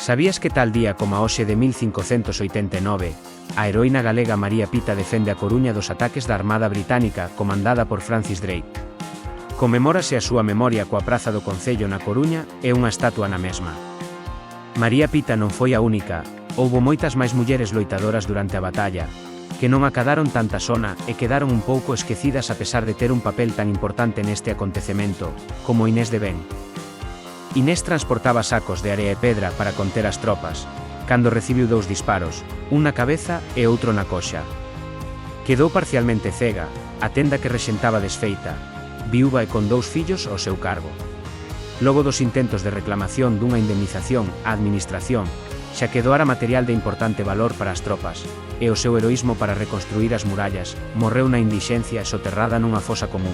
Sabías que tal día como a hoxe de 1589, a heroína galega María Pita defende a Coruña dos ataques da Armada Británica comandada por Francis Drake? Conmemórase a súa memoria coa praza do Concello na Coruña e unha estatua na mesma. María Pita non foi a única, houbo moitas máis mulleres loitadoras durante a batalla, que non acadaron tanta sona e quedaron un pouco esquecidas a pesar de ter un papel tan importante neste acontecemento, como Inés de Ben. Inés transportaba sacos de area e pedra para conter as tropas, cando recibiu 2 disparos, un na cabeza e outro na coxa. Quedou parcialmente cega, a tenda que rexentaba desfeita, viúva e con 2 fillos ao seu cargo. Logo dos intentos de reclamación dunha indemnización á administración, xa que doara material de importante valor para as tropas, e o seu heroísmo para reconstruir as murallas, morreu na indixencia e soterrada nunha fosa común.